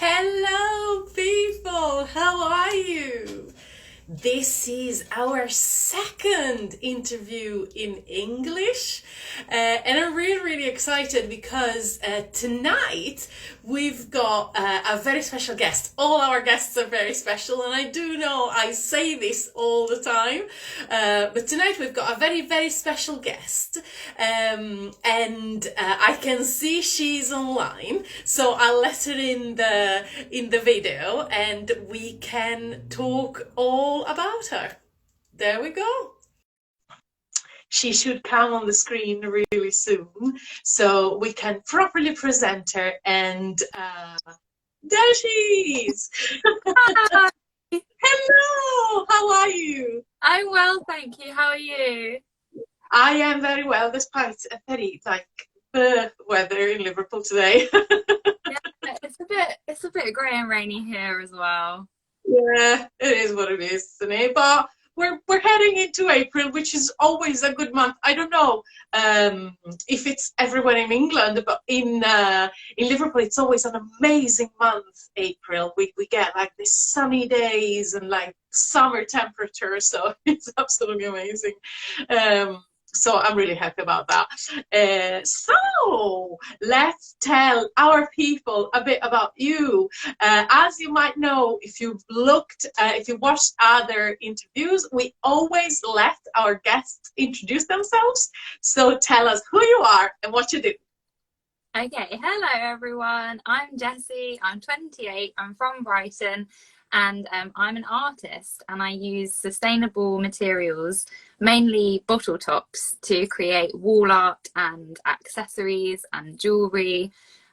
Hello, people. How are you? This is our second interview in English, and I'm really excited because tonight we've got a very special guest. All our guests are very special, and I do know I say this all the time, but tonight we've got a very special guest, and I can see she's online, so I'll let her in the video, and we can talk all about her. There we go. She should come on the screen really soon so we can properly present her, and there she is. Hi. Hello, how are you? I'm well, thank you. How are you? I am very well, despite a very weather in Liverpool today. Yeah, it's a bit grey and rainy here as well. Yeah, it is what it is, isn't it? But we're heading into April, which is always a good month. I don't know if it's everywhere in England, but in Liverpool, it's always an amazing month. April, we get like these sunny days and like summer temperature, so it's absolutely amazing. So I'm really happy about that. So let's tell our people a bit about you. As you might know, if you watched other interviews, we always let our guests introduce themselves. So tell us who you are and what you do. Okay, hello everyone. I'm Jessie. I'm 28. I'm from Brighton, and I'm an artist, and I use sustainable materials, mainly bottle tops, to create wall art and accessories and jewellery.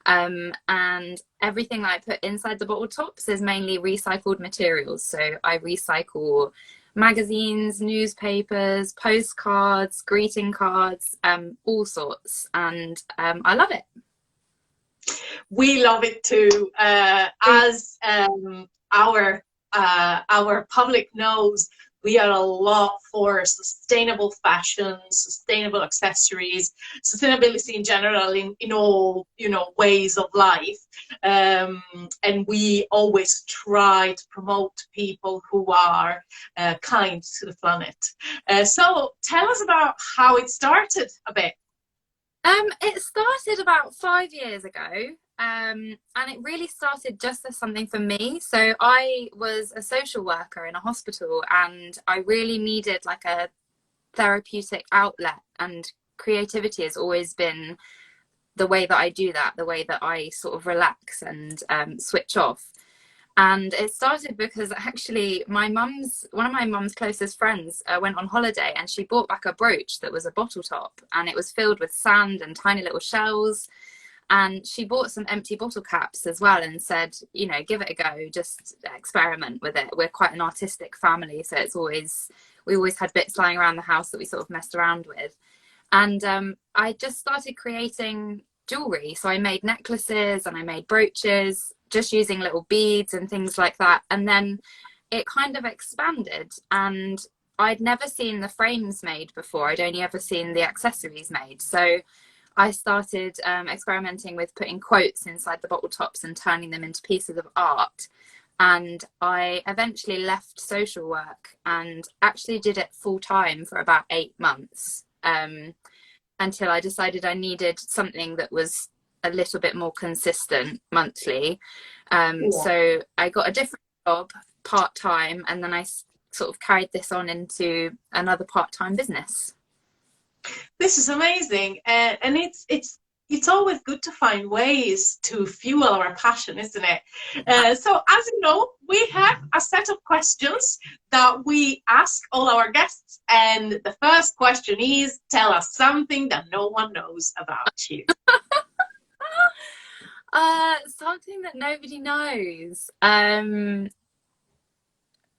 And everything that I put inside the bottle tops is mainly recycled materials. So I recycle magazines, newspapers, postcards, greeting cards, all sorts, and I love it. We love it too. As our public knows, we are a lot for sustainable fashion, sustainable accessories, sustainability in general, in all ways of life, and we always try to promote people who are kind to the planet. So tell us about how it started a bit. It started about 5 years ago, and it really started just as something for me. So I was a social worker in a hospital, and I really needed like a therapeutic outlet, and creativity has always been the way that I do that, the way that I sort of relax and switch off. And it started because actually one of my mum's closest friends went on holiday, and she brought back a brooch that was a bottle top, and it was filled with sand and tiny little shells. And she bought some empty bottle caps as well and said, give it a go, just experiment with it. We're quite an artistic family, so we always had bits lying around the house that we sort of messed around with. And I just started creating jewelry. So I made necklaces and I made brooches, just using little beads and things like that. And then it kind of expanded, and I'd never seen the frames made before. I'd only ever seen the accessories made. So I started experimenting with putting quotes inside the bottle tops and turning them into pieces of art. And I eventually left social work and actually did it full time for about 8 months, until I decided I needed something that was a little bit more consistent monthly. So I got a different job part-time, and then I sort of carried this on into another part-time business. This is amazing, and it's always good to find ways to fuel our passion, isn't it? So as you know, we have a set of questions that we ask all our guests, and the first question is, tell us something that no one knows about you. Something that nobody knows.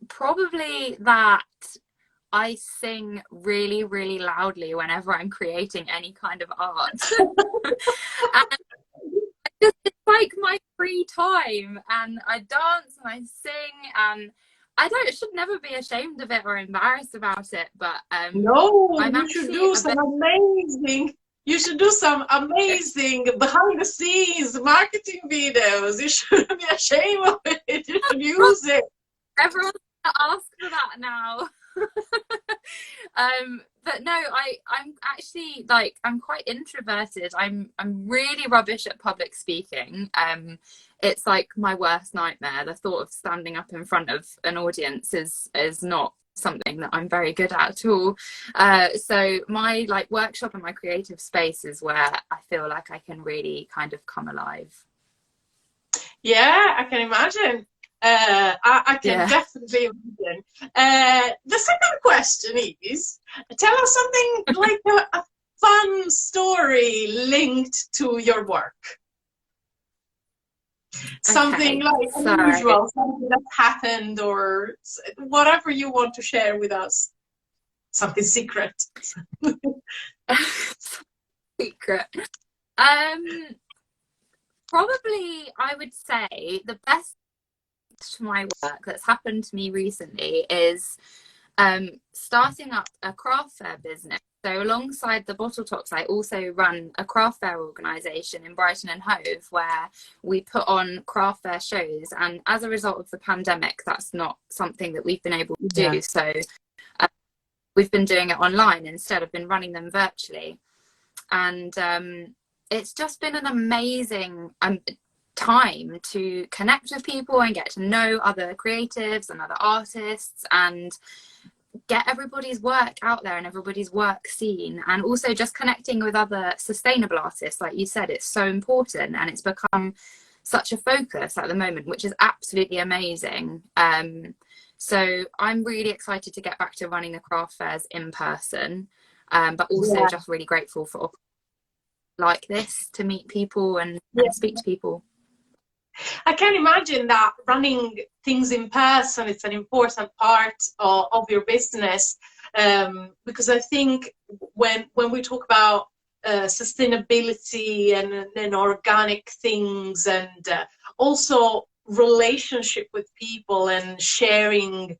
Probably that I sing really loudly whenever I'm creating any kind of art. And it's like my free time, and I dance and I sing, and I should never be ashamed of it or embarrassed about it, but no, you should do some amazing You should do some amazing behind the scenes marketing videos. You shouldn't be ashamed of it. You should use it. Everyone's gonna ask for that now. But no, I'm actually like, I'm quite introverted. I'm really rubbish at public speaking. It's like my worst nightmare. The thought of standing up in front of an audience is not something that I'm very good at all. So my like workshop and my creative space is where I feel like I can really kind of come alive. Yeah, I can imagine. I can definitely imagine. The second question is, tell us something like a fun story linked to your work. Something like unusual, something that happened, or whatever you want to share with us. Something secret. Secret. Probably I would say the best to my work that's happened to me recently is starting up a craft fair business. So alongside the Bottle Tops, I also run a craft fair organisation in Brighton and Hove where we put on craft fair shows. And as a result of the pandemic, that's not something that we've been able to do. So we've been doing it online instead of been running them virtually. And it's just been an amazing time to connect with people and get to know other creatives and other artists and get everybody's work out there and everybody's work seen, and also just connecting with other sustainable artists. Like you said, it's so important and it's become such a focus at the moment, which is absolutely amazing. So I'm really excited to get back to running the craft fairs in person, but also just really grateful for like this to meet people and speak to people. I can imagine that running things in person is an important part of your business, because I think when we talk about sustainability and organic things, and also relationship with people and sharing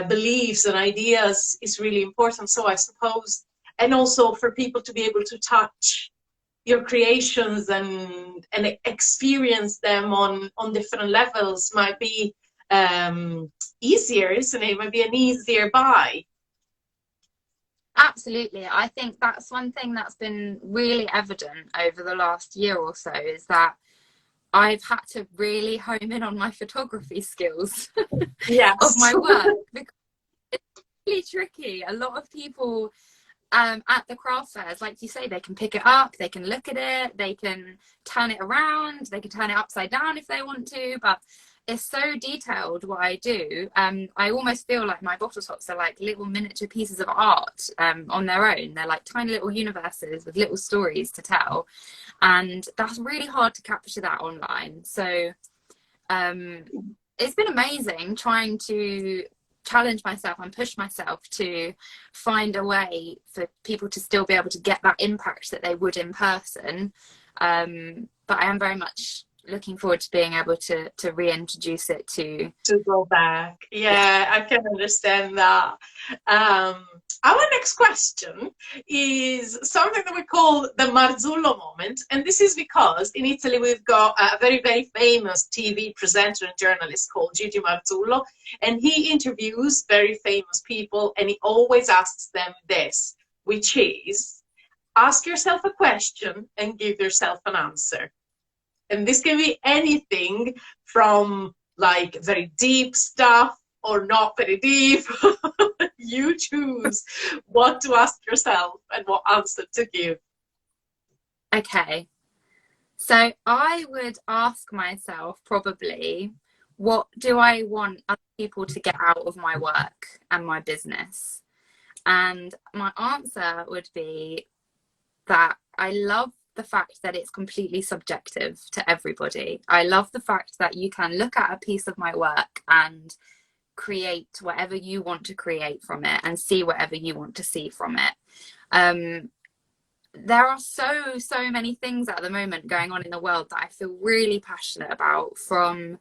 beliefs and ideas is really important. So I suppose, and also for people to be able to touch your creations and experience them on different levels might be easier, isn't it? It might be an easier buy. Absolutely. I think that's one thing that's been really evident over the last year or so, is that I've had to really home in on my photography skills of my work, because it's really tricky. A lot of people at the craft fairs, like you say, they can pick it up, they can look at it, they can turn it around, they can turn it upside down if they want to, but it's so detailed what I do. I almost feel like my bottle tops are like little miniature pieces of art on their own. They're like tiny little universes with little stories to tell, and that's really hard to capture that online. So it's been amazing trying to challenge myself and push myself to find a way for people to still be able to get that impact that they would in person. But I am very much looking forward to being able to reintroduce it to go back. I can understand that. Our next question is something that we call the Marzullo moment, and this is because in Italy we've got a very, very famous TV presenter and journalist called Gigi Marzullo, and he interviews very famous people, and he always asks them this, which is, ask yourself a question and give yourself an answer. And this can be anything from like very deep stuff or not very deep. You choose what to ask yourself and what answer to give. Okay. So I would ask myself probably, what do I want other people to get out of my work and my business? And my answer would be that I love the fact that it's completely subjective to everybody. I love the fact that you can look at a piece of my work and create whatever you want to create from it and see whatever you want to see from it. There are so many things at the moment going on in the world that I feel really passionate about, from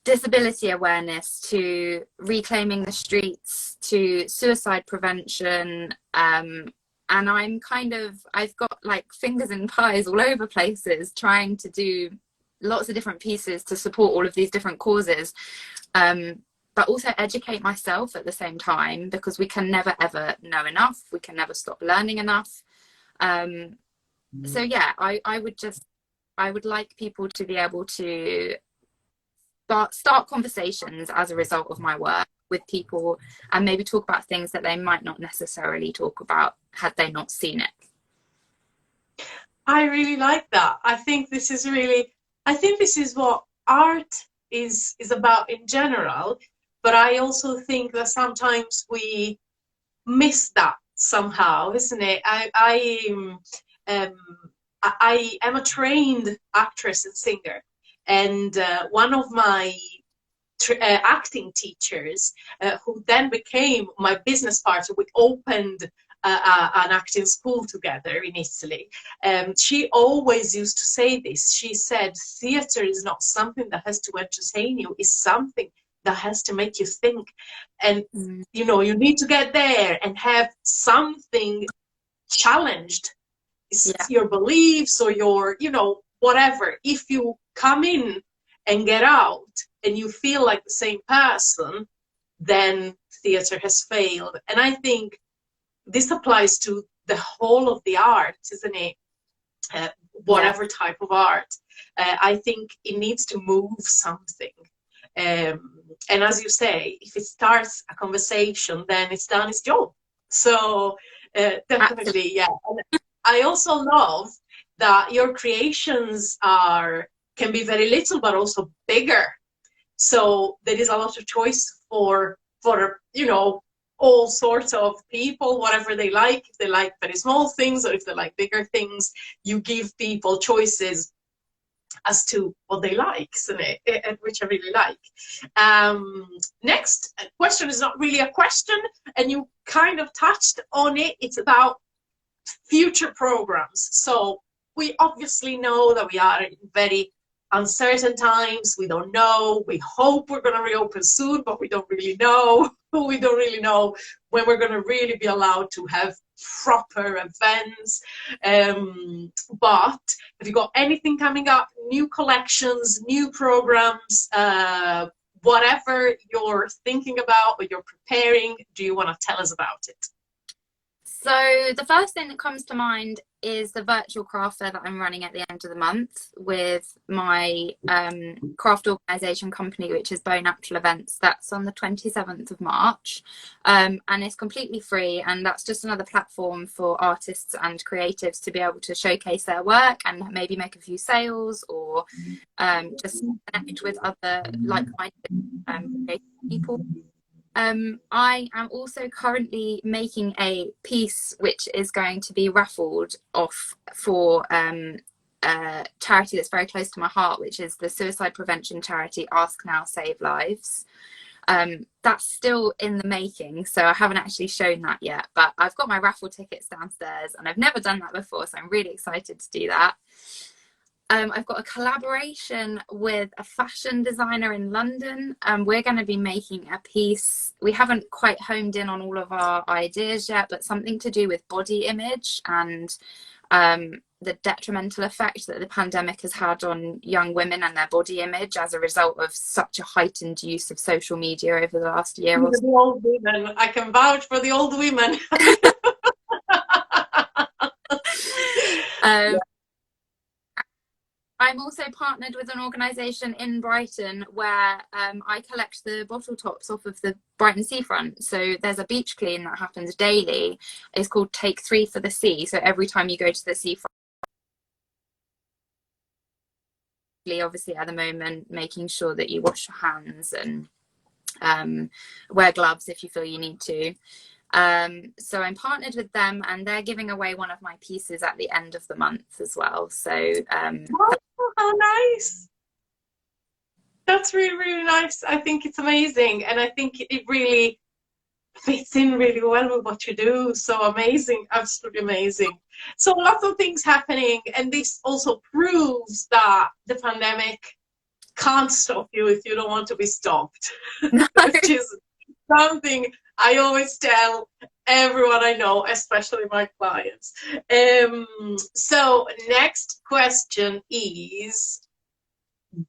disability awareness to reclaiming the streets to suicide prevention, I've got like fingers in pies all over places, trying to do lots of different pieces to support all of these different causes, but also educate myself at the same time, because we can never ever know enough. We can never stop learning enough. So yeah, I would like people to be able to start conversations as a result of my work with people, and maybe talk about things that they might not necessarily talk about had they not seen it. I really like that. I think this is what art is about in general, but I also think that sometimes we miss that somehow, isn't it? I am a trained actress and singer, and one of my acting teachers, who then became my business partner, we opened an acting school together in Italy. She always used to say this. She said, theatre is not something that has to entertain you, it's something that has to make you think. And you know, you need to get there and have something challenged. It's your beliefs or your, you know, whatever. If you come in and get out and you feel like the same person, then theatre has failed. And I think this applies to the whole of the art, isn't it? Whatever type of art. I think it needs to move something. And as you say, if it starts a conversation, then it's done its job. So definitely, yeah. And I also love that your creations can be very little, but also bigger. So there is a lot of choice for you know, all sorts of people, whatever they like. If they like very small things or if they like bigger things, you give people choices as to what they like, isn't it? Which I really like. Next question is not really a question, and you kind of touched on it. It's about future programs. So we obviously know that we are in very uncertain times. We don't know. We hope we're going to reopen soon, but we don't really know. We don't really know when we're going to really be allowed to have proper events. But have you got anything coming up? New collections, new programs, whatever you're thinking about or you're preparing, do you want to tell us about it? So the first thing that comes to mind is the virtual craft fair that I'm running at the end of the month with my craft organisation company, which is Bow Natural Events. That's on the 27th of March, and it's completely free, and that's just another platform for artists and creatives to be able to showcase their work and maybe make a few sales, or just connect with other like-minded people. I am also currently making a piece which is going to be raffled off for a charity that's very close to my heart, which is the suicide prevention charity Ask Now Save Lives. That's still in the making, so I haven't actually shown that yet, but I've got my raffle tickets downstairs and I've never done that before, so I'm really excited to do that. I've got a collaboration with a fashion designer in London. We're going to be making a piece. We haven't quite homed in on all of our ideas yet, but something to do with body image and the detrimental effect that the pandemic has had on young women and their body image as a result of such a heightened use of social media over the last year or so. The old women. I can vouch for the old women. I'm also partnered with an organisation in Brighton where I collect the bottle tops off of the Brighton seafront. So there's a beach clean that happens daily. It's called Take 3 for the Sea. So every time you go to the seafront, obviously at the moment, making sure that you wash your hands and wear gloves if you feel you need to. So I'm partnered with them, and they're giving away one of my pieces at the end of the month as well. So how nice. That's really, really nice. I think it's amazing, and I think it really fits in really well with what you do. So amazing, absolutely amazing. So lots of things happening, and this also proves that the pandemic can't stop you if you don't want to be stopped. No. Which is something I always tell everyone I know, especially my clients. So next question is,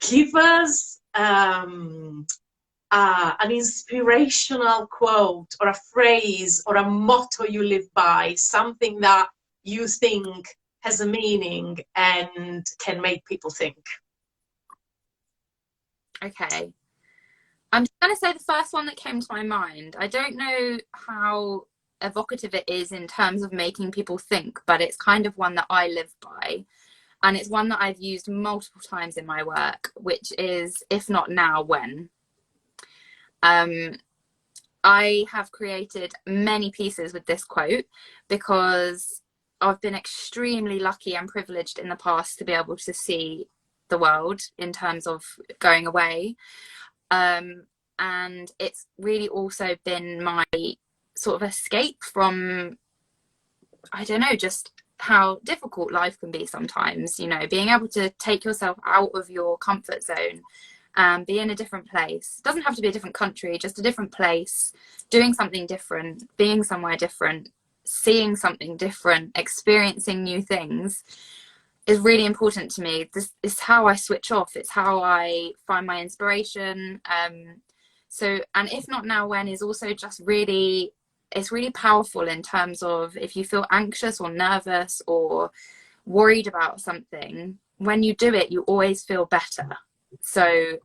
give us an inspirational quote or a phrase or a motto you live by, something that you think has a meaning and can make people think. Okay. I'm just going to say the first one that came to my mind. I don't know how evocative it is in terms of making people think, but it's kind of one that I live by. And it's one that I've used multiple times in my work, which is, if not now, when? I have created many pieces with this quote because I've been extremely lucky and privileged in the past to be able to see the world in terms of going away. And it's really also been my sort of escape from, I don't know, just how difficult life can be sometimes, you know, being able to take yourself out of your comfort zone and be in a different place. It doesn't have to be a different country, just a different place, doing something different, being somewhere different, seeing something different, experiencing new things is really important to me. This is how I switch off. It's how I find my inspiration. So, and if not now, when is also just really, it's really powerful in terms of if you feel anxious or nervous or worried about something, when you do it, you always feel better. So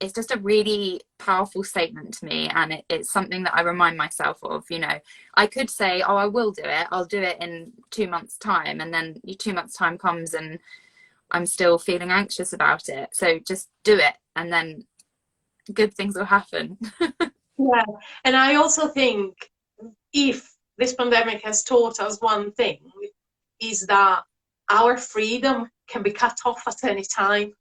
it's just a really powerful statement to me, and it's something that I remind myself of. You know, I could say, oh, I will do it, I'll do it in 2 months time, and then 2 months time comes and I'm still feeling anxious about it. So just do it, and then good things will happen. Yeah, and I also think if this pandemic has taught us one thing, is that our freedom can be cut off at any time.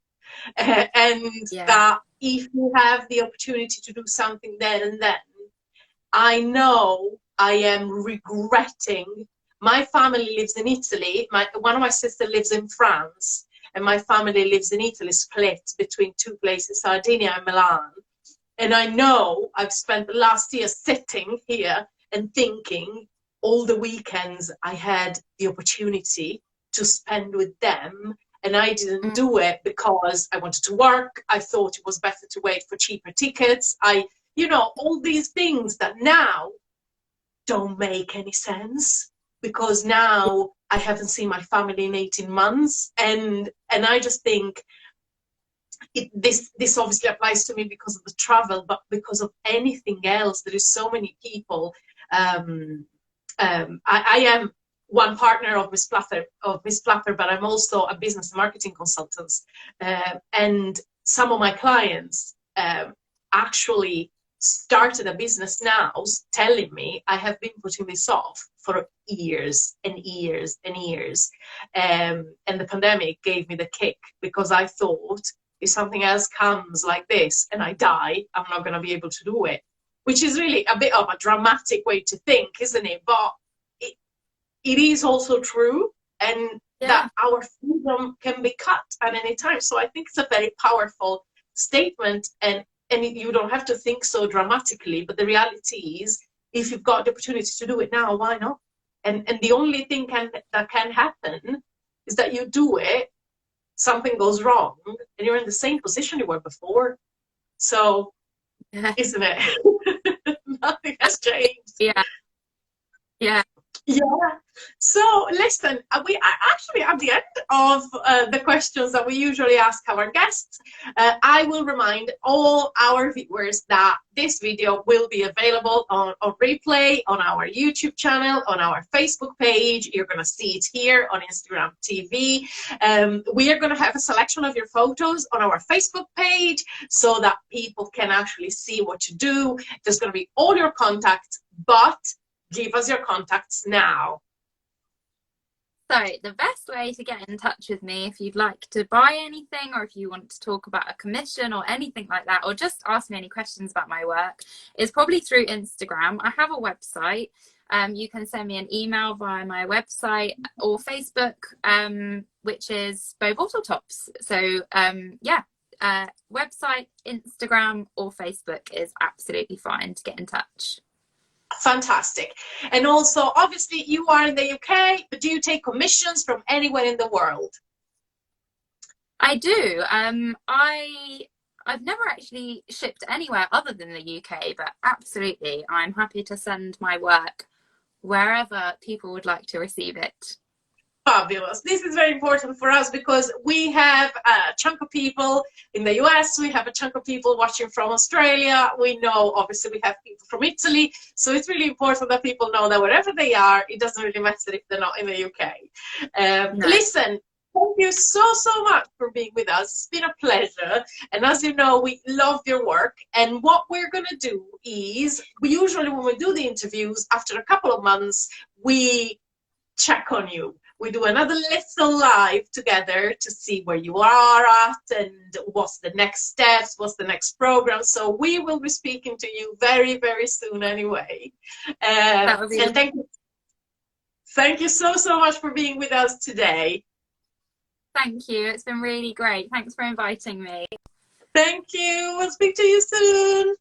And Yeah. that if you have the opportunity to do something then and then, I know I am regretting. My family lives in Italy. One of my sisters lives in France, and my family lives in Italy, split between two places, Sardinia and Milan. And I know I've spent the last year sitting here and thinking all the weekends I had the opportunity to spend with them, and I didn't do it because I wanted to work. I thought it was better to wait for cheaper tickets. You know, all these things that now don't make any sense because now I haven't seen my family in 18 months. And I just think this obviously applies to me because of the travel, but because of anything else, there is so many people. I am one partner of Miss Plather, but I'm also a business and marketing consultant. And some of my clients actually started a business now telling me I have been putting this off for years and years and years. And the pandemic gave me the kick because I thought if something else comes like this and I die, I'm not going to be able to do it. Which is really a bit of a dramatic way to think, isn't it? But it is also true, and that our freedom can be cut at any time. So I think it's a very powerful statement, and you don't have to think so dramatically, but the reality is, if you've got the opportunity to do it now, why not? And the only thing that can happen is that you do it, something goes wrong, and you're in the same position you were before. So, isn't it? Nothing has changed. Yeah. Yeah. So listen, we are actually at the end of the questions that we usually ask our guests. I will remind all our viewers that this video will be available on replay on our YouTube channel, on our Facebook page. You're going to see it here on Instagram TV. We are going to have a selection of your photos on our Facebook page so that people can actually see what you do. There's going to be all your contacts, but give us your contacts now. So the best way to get in touch with me if you'd like to buy anything, or if you want to talk about a commission or anything like that, or just ask me any questions about my work, is probably through Instagram. I have a website. You can send me an email via my website or Facebook, which is BeauBottletops. So website, Instagram or Facebook is absolutely fine to get in touch. Fantastic. And also, obviously, you are in the UK, but do you take commissions from anywhere in the world? I do. I've never actually shipped anywhere other than the UK, but absolutely, I'm happy to send my work wherever people would like to receive it. Fabulous. This is very important for us because we have a chunk of people in the US, we have a chunk of people watching from Australia, we know obviously we have people from Italy, so it's really important that people know that wherever they are, it doesn't really matter if they're not in the UK. No. Listen, thank you so much for being with us. It's been a pleasure. And as you know, we love your work. And what we're going to do is, we usually, when we do the interviews, after a couple of months, we check on you. We do another little live together to see where you are at and what's the next steps, what's the next program. So we will be speaking to you very soon anyway. That would be and thank you so much for being with us today. Thank you. It's been really great. Thanks for inviting me. Thank you. We'll speak to you soon.